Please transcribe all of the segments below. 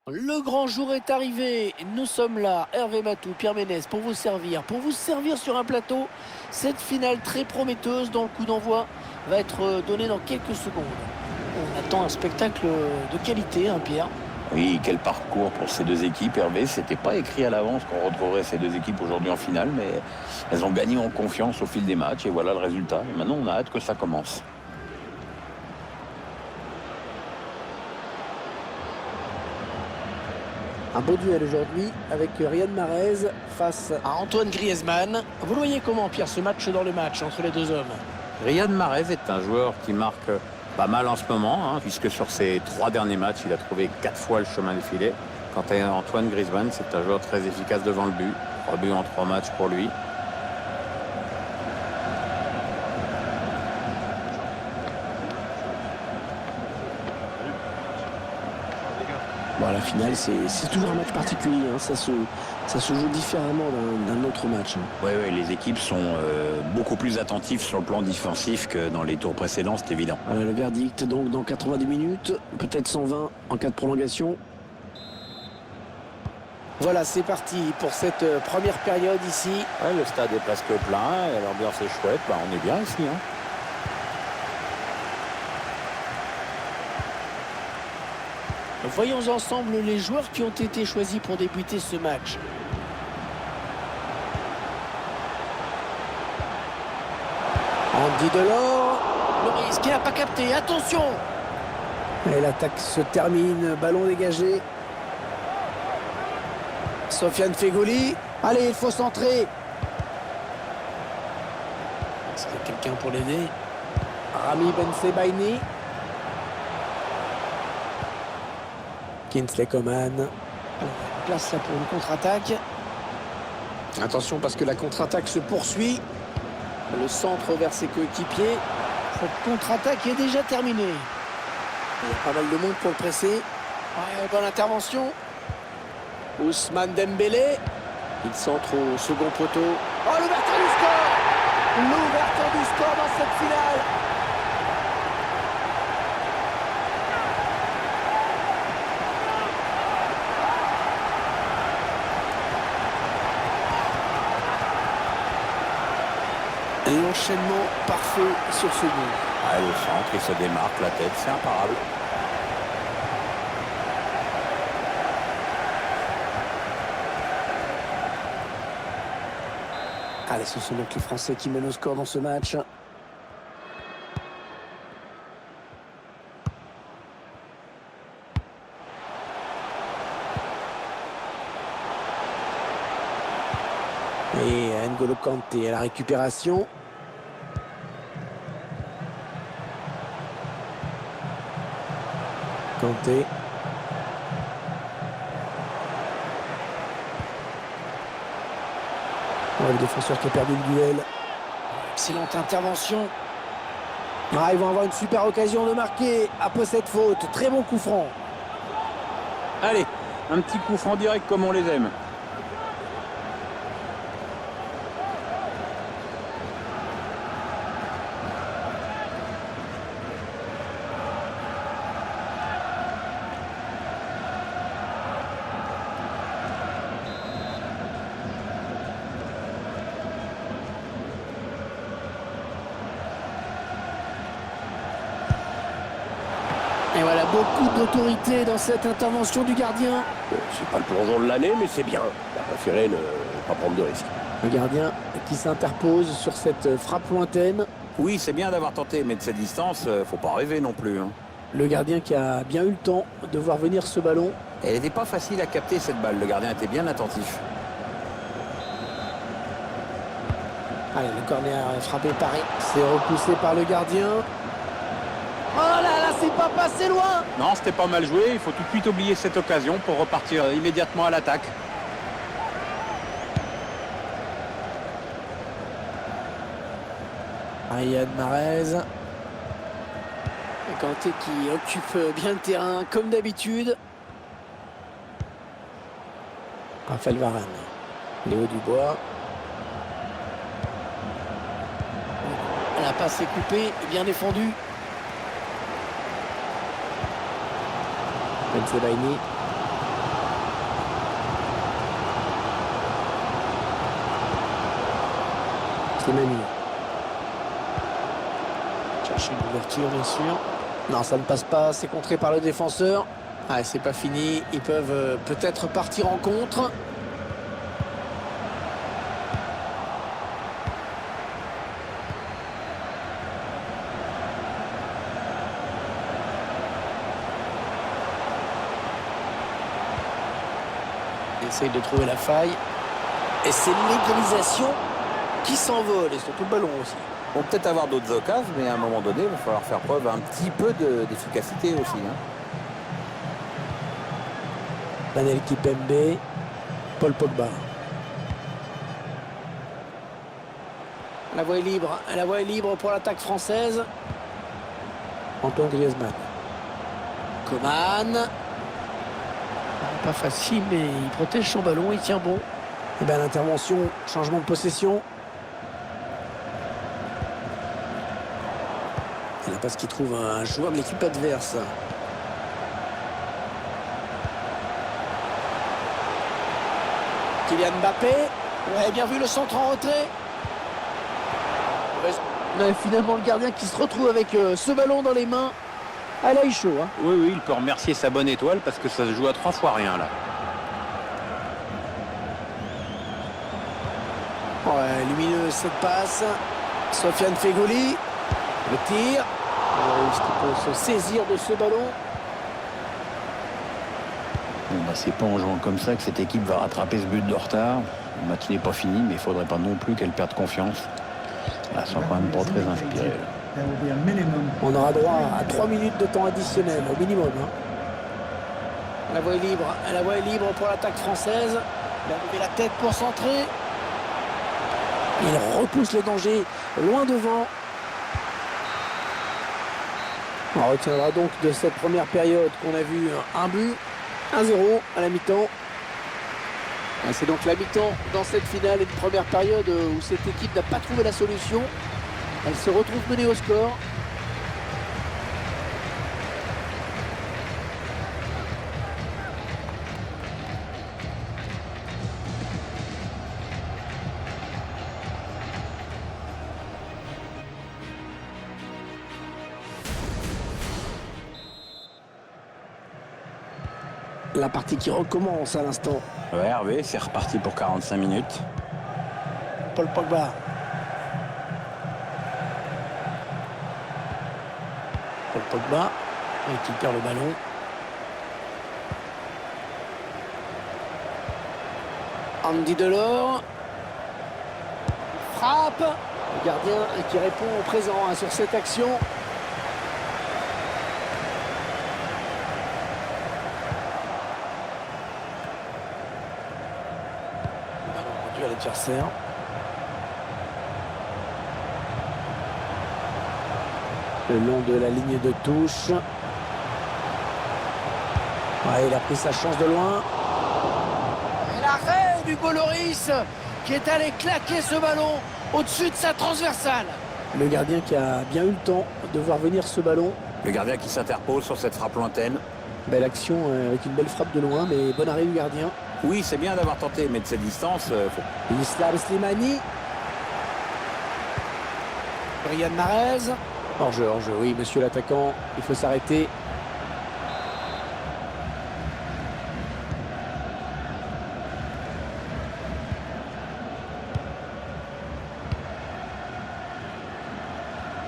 Le grand jour est arrivé, nous sommes là, Hervé Matou, Pierre Ménès, pour vous servir sur un plateau cette finale très prometteuse dont le coup d'envoi va être donné dans quelques secondes. On attend un spectacle de qualité, hein, Pierre. Oui, quel parcours pour ces deux équipes, Hervé. C'était pas écrit à l'avance qu'on retrouverait ces deux équipes aujourd'hui en finale, mais elles ont gagné en confiance au fil des matchs et voilà le résultat. Et maintenant, on a hâte que ça commence. Un beau duel aujourd'hui avec Riyad Mahrez face à Antoine Griezmann. Vous le voyez comment, Pierre, ce match dans le match entre les deux hommes? Riyad Mahrez est un joueur qui marque pas mal en ce moment, puisque sur ses 3 derniers matchs, il a trouvé 4 fois le chemin du filet. Quant à Antoine Griezmann, c'est un joueur très efficace devant le but. 3 buts en 3 matchs pour lui. Bon, la finale, c'est toujours un match particulier, hein. Ça se joue différemment d'un autre match, hein. Oui, les équipes sont beaucoup plus attentives sur le plan défensif que dans les tours précédents, c'est évident. Voilà le verdict, donc dans 90 minutes, peut-être 120 en cas de prolongation. Voilà, c'est parti pour cette première période ici. Ouais, le stade est presque plein, et l'ambiance est chouette, on est bien ici. Voyons ensemble les joueurs qui ont été choisis pour débuter ce match. Andy Delors, le risque, il n'a pas capté, attention! Et l'attaque se termine, ballon dégagé. Sofiane Feghouli, allez, il faut centrer. Est-ce qu'il y a quelqu'un pour l'aider? Rami Ben Sebaini. Kingsley Coman. Place là pour une contre-attaque. Attention parce que la contre-attaque se poursuit. Le centre vers ses coéquipiers. Cette contre-attaque est déjà terminée. Il y a pas mal de monde pour le presser. Ouais, bonne intervention. Ousmane Dembélé. Il centre au second poteau. Oh, l'ouverture du score! L'ouverture du score dans cette finale. L'enchaînement parfait sur ce but. Le centre, il se démarque, la tête, c'est imparable. Allez, ce sont donc les Français qui mènent au score dans ce match. Et N'Golo Kanté à la récupération. Kanté. Oh, le défenseur qui a perdu le duel. Excellente intervention. Ah, ils vont avoir une super occasion de marquer après cette faute. Très bon coup franc. Allez, un petit coup franc direct comme on les aime. Et voilà, beaucoup d'autorité dans cette intervention du gardien. C'est pas le plongeon de l'année, mais c'est bien. Il a préféré ne pas prendre de risque. Le gardien qui s'interpose sur cette frappe lointaine. Oui, c'est bien d'avoir tenté, mais de cette distance, faut pas rêver non plus. Le gardien qui a bien eu le temps de voir venir ce ballon. Elle n'était pas facile à capter cette balle. Le gardien était bien attentif. Allez, le corner est frappé par... C'est repoussé par le gardien. Oh là là, c'est pas passé loin. Non, c'était pas mal joué. Il faut tout de suite oublier cette occasion pour repartir immédiatement à l'attaque. Riyad Mahrez. Et Kanté qui occupe bien le terrain comme d'habitude. Raphaël Varane. Léo Dubois. La passe est coupée, bien défendue. Ben Sebaini. Slimani. Cherche une ouverture, bien sûr. Non, ça ne passe pas. C'est contré par le défenseur. Ah, c'est pas fini. Ils peuvent peut-être partir en contre. Il essaye de trouver la faille. Et c'est l'égalisation qui s'envole. Et surtout le ballon aussi. Ils vont peut-être avoir d'autres occasions, mais à un moment donné, il va falloir faire preuve un petit peu d'efficacité aussi. Manel Kipembe, Paul Pogba. La voie est libre pour l'attaque française. Antoine Griezmann. Coman. Pas facile, mais il protège son ballon, il tient bon. Et bien l'intervention, changement de possession. Et la passe qui trouve un joueur de l'équipe adverse. Kylian Mbappé. Ouais, bien vu le centre en retrait. Ouais, finalement le gardien qui se retrouve avec ce ballon dans les mains. Ah là il est chaud. Hein. Oui, il peut remercier sa bonne étoile parce que ça se joue à 3 fois rien là. Ouais, lumineuse cette passe. Sofiane Feghouli. Le tir. Est-ce qu'il peut se saisir de ce ballon? Bon, c'est pas en jouant comme ça que cette équipe va rattraper ce but de retard. Le match n'est pas fini, mais il faudrait pas non plus qu'elle perde confiance. Là, ça sera quand même pas très inspiré. On aura droit à 3 minutes de temps additionnel au minimum. Hein. La voie est libre pour l'attaque française. Il a levé la tête pour centrer. Il repousse le danger loin devant. On retiendra donc de cette première période qu'on a vu un but, 1-0 à la mi-temps. C'est donc la mi-temps dans cette finale et une première période où cette équipe n'a pas trouvé la solution. Elle se retrouve menée au score. La partie qui recommence à l'instant. Ouais, Hervé, c'est reparti pour 45 minutes. Paul Pogba. Paul Pogba. Et qui perd le ballon. Andy Delors. Frappe. Le gardien qui répond au présent sur cette action. À l'adversaire. Le long de la ligne de touche. Ouais, il a pris sa chance de loin. Et l'arrêt du Loris qui est allé claquer ce ballon au-dessus de sa transversale. Le gardien qui a bien eu le temps de voir venir ce ballon. Le gardien qui s'interpose sur cette frappe lointaine. Belle action avec une belle frappe de loin, mais bon arrêt du gardien. Oui, c'est bien d'avoir tenté, mais de cette distance... Islam Slimani. Riyad Mahrez. Hors-jeu, oui, monsieur l'attaquant, il faut s'arrêter.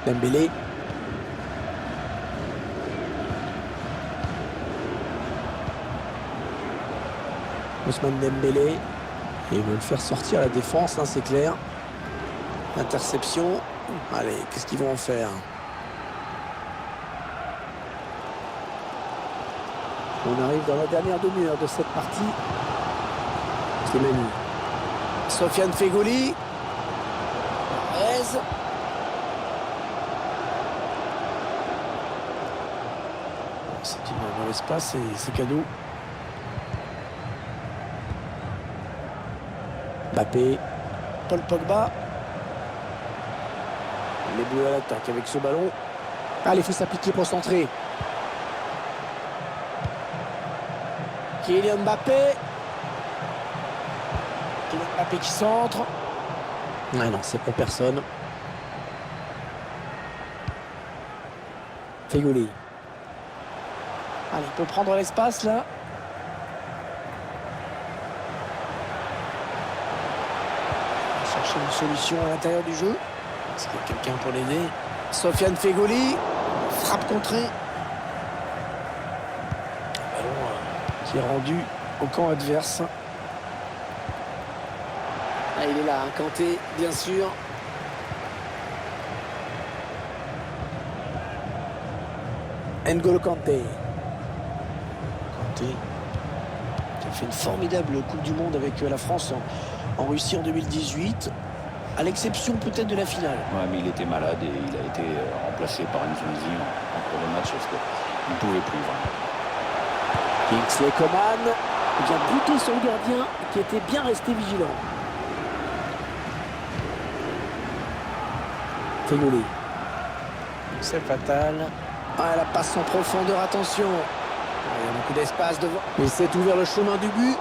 Dembélé. Ousmane Dembélé. Et ils veulent faire sortir la défense, hein, c'est clair. Interception. Allez, qu'est-ce qu'ils vont en faire? On arrive dans la dernière demi-heure de cette partie. Slimani. Sofiane Feghouli. Perez. C'est une mauvaise passe et c'est cadeau. Mbappé. Paul Pogba. Les Bleus à l'attaque avec ce ballon. Allez, il faut s'appliquer pour centrer. Kylian Mbappé. Kylian Mbappé qui centre. Ouais, non, c'est pour personne. Fegoli. Allez, il peut prendre l'espace là. Chercher une solution à l'intérieur du jeu. Est-ce qu'il y a quelqu'un pour l'aider? Sofiane Fegoli. Frappe contrée. Ballon qui est rendu au camp adverse. Ah, il est là, hein, Kanté, bien sûr. N'Golo Kanté. Kanté qui a fait une formidable Coupe du Monde avec la France en Russie en 2018. À l'exception peut-être de la finale. Ouais, mais il était malade et il a été remplacé par une Tunisie en cours de match parce qu'il ne pouvait plus. Vraiment. Kingsley Coman vient buter sur le gardien qui était bien resté vigilant. Fegoli. C'est fatal. Ah, la passe en profondeur, attention. Il y a beaucoup d'espace devant. Il s'est ouvert le chemin du but.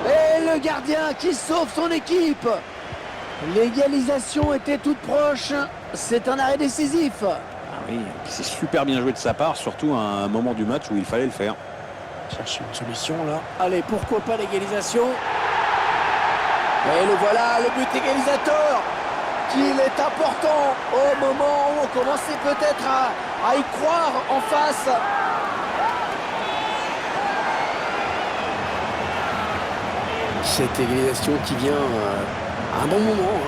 Et le gardien qui sauve son équipe. L'égalisation était toute proche. C'est un arrêt décisif. Ah oui, c'est super bien joué de sa part, surtout à un moment du match où il fallait le faire. Chercher une solution là. Allez, pourquoi pas l'égalisation. Et le voilà, le but égalisateur. Qu'il est important au moment où on commençait peut-être à y croire en face. Cette égalisation qui vient à un bon moment.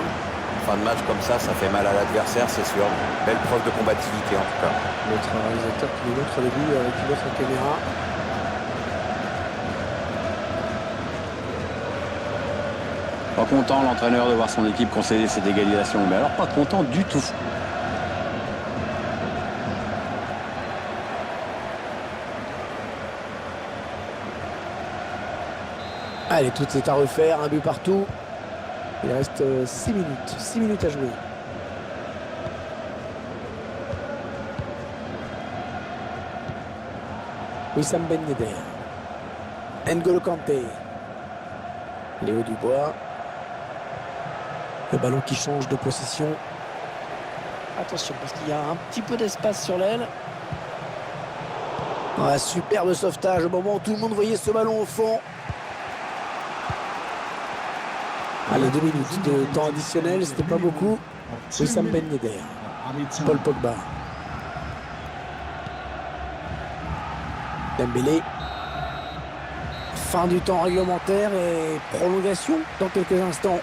Fin de match comme ça fait mal à l'adversaire, c'est sûr. Belle preuve de combativité en tout cas. Notre réalisateur qui nous montre le but avec une autre caméra. Pas content l'entraîneur de voir son équipe concéder cette égalisation, mais alors pas content du tout. Allez, tout est à refaire, un but partout. Il reste 6 minutes. 6 minutes à jouer. Wissam Ben Yedder. N'Golo Kanté. Léo Dubois. Le ballon qui change de possession. Attention, parce qu'il y a un petit peu d'espace sur l'aile. Ouais, superbe sauvetage au moment où tout le monde voyait ce ballon au fond. Allez, 2 minutes de temps additionnel, c'était pas beaucoup. Wissam Ben Yedder. Paul Pogba. Dembélé. Fin du temps réglementaire et prolongation dans quelques instants.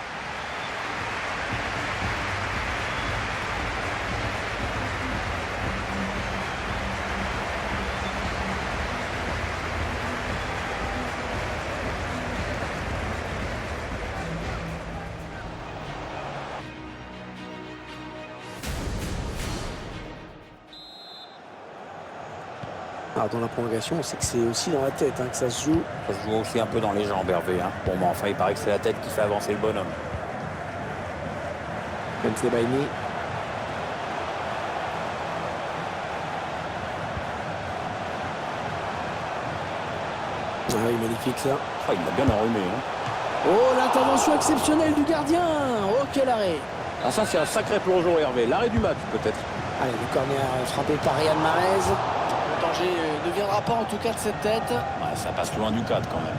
Alors dans la prolongation, on sait que c'est aussi dans la tête que ça se joue. Ça se joue aussi un peu dans les jambes, Hervé. Bon, mais enfin, il paraît que c'est la tête qui fait avancer le bonhomme. Msebaini. Ah oui, magnifique ça. Oh, il l'a bien enrhumé. Oh, l'intervention exceptionnelle du gardien. Oh, quel arrêt. Ah, ça, c'est un sacré plongeon, Hervé. L'arrêt du match, peut-être. Allez, le corner frappé par Riyad Mahrez. Le danger ne viendra pas en tout cas de cette tête. Ouais, ça passe loin du cadre quand même.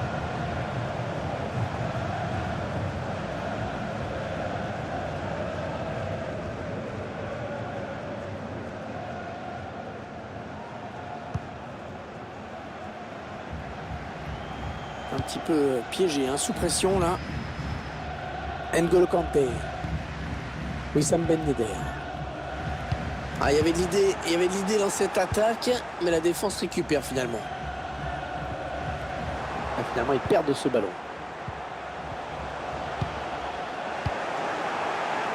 Un petit peu piégé, sous pression là. N'Golo Kanté. Wissam Ben Yedder. Ah, il y avait de l'idée dans cette attaque, mais la défense récupère finalement. Ah, finalement, ils perdent ce ballon.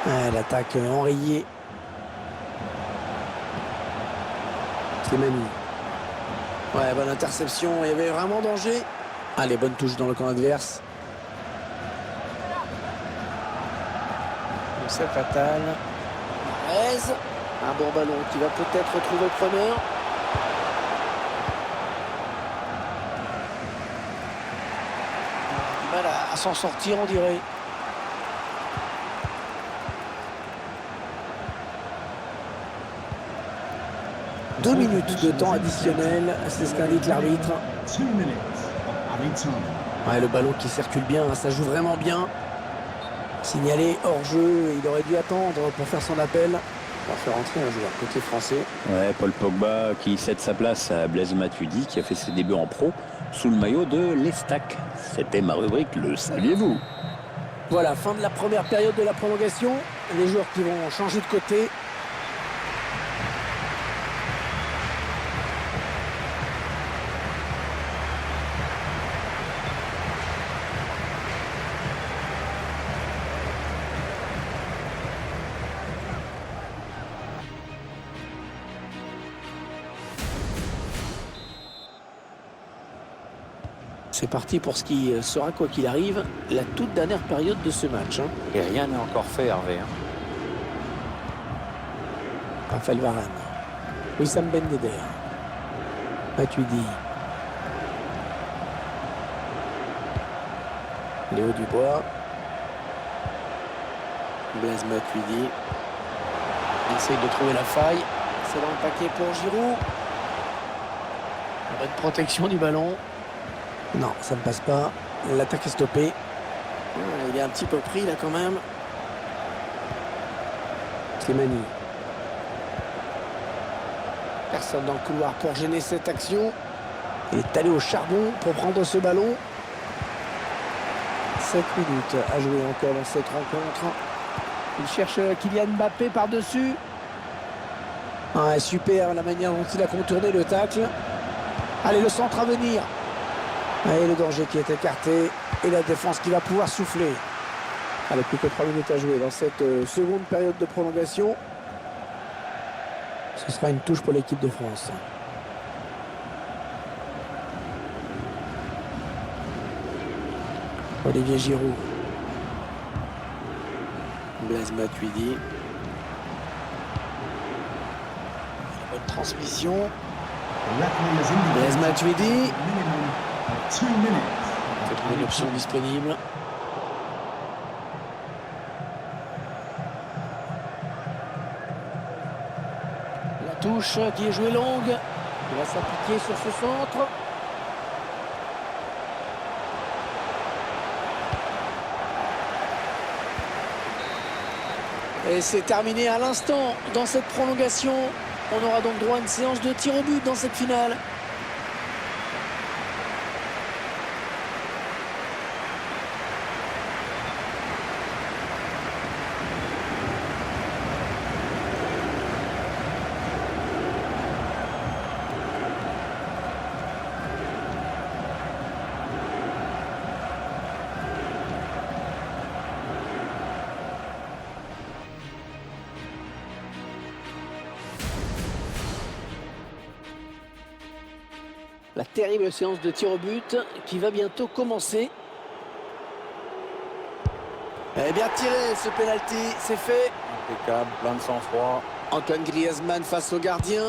Ah, l'attaque enrayée. Slimani. Ouais, bonne interception. Il y avait vraiment danger. Allez, bonne touche dans le camp adverse. C'est fatal. Mahrez. Un bon ballon qui va peut-être retrouver le preneur. Du mal à s'en sortir, on dirait. 2 minutes de temps additionnel, c'est ce qu'indique l'arbitre. Ouais, le ballon qui circule bien, ça joue vraiment bien. Signalé hors jeu, il aurait dû attendre pour faire son appel. On va faire entrer un joueur côté français. Ouais, Paul Pogba qui cède sa place à Blaise Matuidi qui a fait ses débuts en pro sous le maillot de l'Estac. C'était ma rubrique, le saviez-vous? Voilà, fin de la première période de la prolongation. Les joueurs qui vont changer de côté. C'est parti pour ce qui sera, quoi qu'il arrive, la toute dernière période de ce match. Et rien n'est encore fait, Hervé. Raphaël Varane. Wissam Ben Yedder. Matuidi. Léo Dubois. Blaise Matuidi. Il essaye de trouver la faille. C'est dans le paquet pour Giroud. Bonne protection du ballon. Non, ça ne passe pas. L'attaque est stoppée. Il est un petit peu pris là quand même. Slimani. Personne dans le couloir pour gêner cette action. Il est allé au charbon pour prendre ce ballon. 7 minutes à jouer encore dans cette rencontre. Il cherche Kylian Mbappé par-dessus. Ah, super la manière dont il a contourné le tacle. Allez, le centre à venir. Et le danger qui est écarté. Et la défense qui va pouvoir souffler. Allez, plus que 3 minutes à jouer dans cette seconde période de prolongation. Ce sera une touche pour l'équipe de France. Olivier Giroud. Blaise Matuidi. Bonne transmission. Blaise Matuidi. C'est une option disponible. La touche qui est jouée longue. Il va s'appliquer sur ce centre. Et c'est terminé à l'instant dans cette prolongation. On aura donc droit à une séance de tir au but dans cette finale. La terrible séance de tir au but qui va bientôt commencer. Eh bien tiré ce penalty, c'est fait. Impeccable, plein de sang-froid. Antoine Griezmann face au gardien.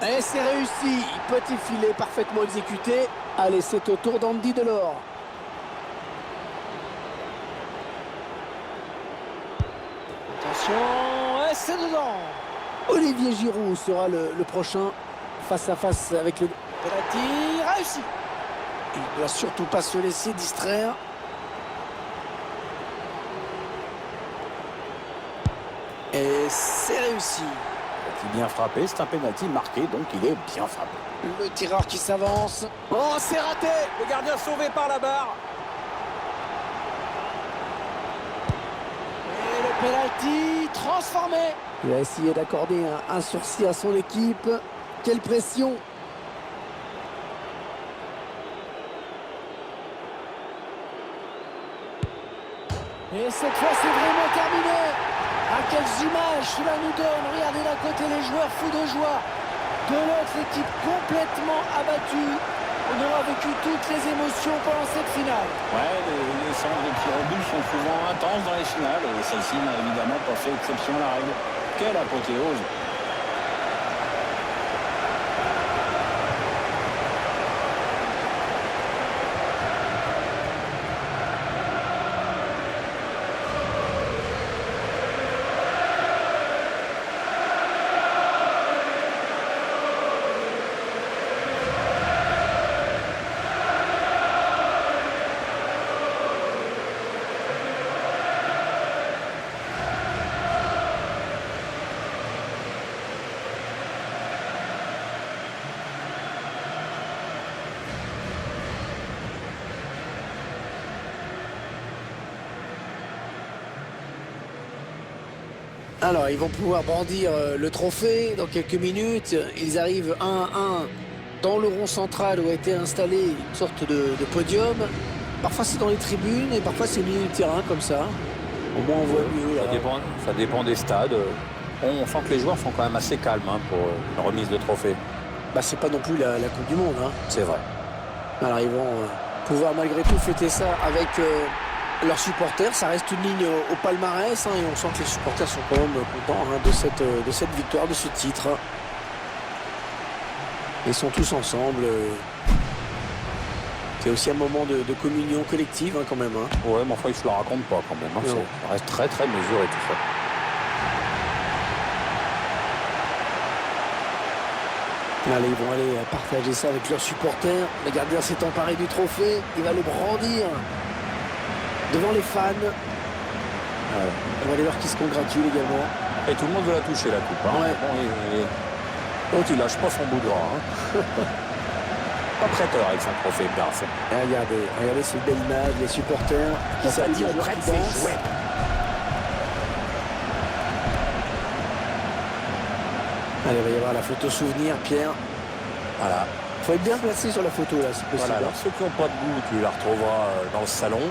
Et c'est réussi. Petit filet parfaitement exécuté. Allez, c'est au tour d'Andy Delors. Attention, et c'est dedans. Olivier Giroud sera le prochain face à face avec le penalty réussi. Il ne doit surtout pas se laisser distraire. Et c'est réussi. Penalty bien frappé, c'est un penalty marqué, donc il est bien frappé. Le tireur qui s'avance. Oh, c'est raté. Le gardien sauvé par la barre. Et le penalty transformé. Il va essayer d'accorder un sursis à son équipe. Quelle pression. Et cette fois, c'est vraiment terminé. Ah, quelles images cela nous donne. Regardez d'un côté les joueurs fous de joie. De l'autre, l'équipe complètement abattue. On aura vécu toutes les émotions pendant cette finale. Ouais, les séances de tir au but sont souvent intenses dans les finales. Et celle-ci n'a évidemment pas fait exception à la règle. Quelle apothéose! Alors, ils vont pouvoir brandir le trophée dans quelques minutes. Ils arrivent 1-1 dans le rond central où a été installé une sorte de podium. Parfois, c'est dans les tribunes et parfois, c'est au milieu du terrain, comme ça. Au moins, on voit mieux. Ça dépend des stades. On sent que les joueurs sont quand même assez calmes pour une remise de trophée. Bah, c'est pas non plus la Coupe du Monde. Hein. C'est vrai. Alors, ils vont pouvoir malgré tout fêter ça avec leurs supporters. Ça reste une ligne au palmarès. Et on sent que les supporters sont quand même contents de cette victoire, de ce titre. Ils sont tous ensemble. C'est aussi un moment de communion collective quand même. Ouais, mais enfin, ils se le racontent pas quand même. Ça reste très très mesuré tout ça. Allez, ils vont aller partager ça avec leurs supporters. Le gardien s'est emparé du trophée. Il va le brandir devant les fans. Ouais. On va aller voir qui se congratule également. Et tout le monde veut la toucher, la coupe. Ouais. Bon, il lâche pas son bout de gras. Pas prêteur avec son trophée, Garce. Regardez cette belle image, les supporters qui s'attirent, on prête ses jouets. Allez, il va y avoir la photo souvenir, Pierre. Voilà. Il faut être bien placé sur la photo, là, si possible. Voilà, alors, ceux qui n'ont pas de goût, tu la retrouveras dans le salon.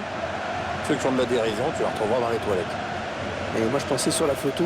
Ceux qui ont de la dérision, tu la retrouveras dans les toilettes. Et moi, je pensais sur la photo.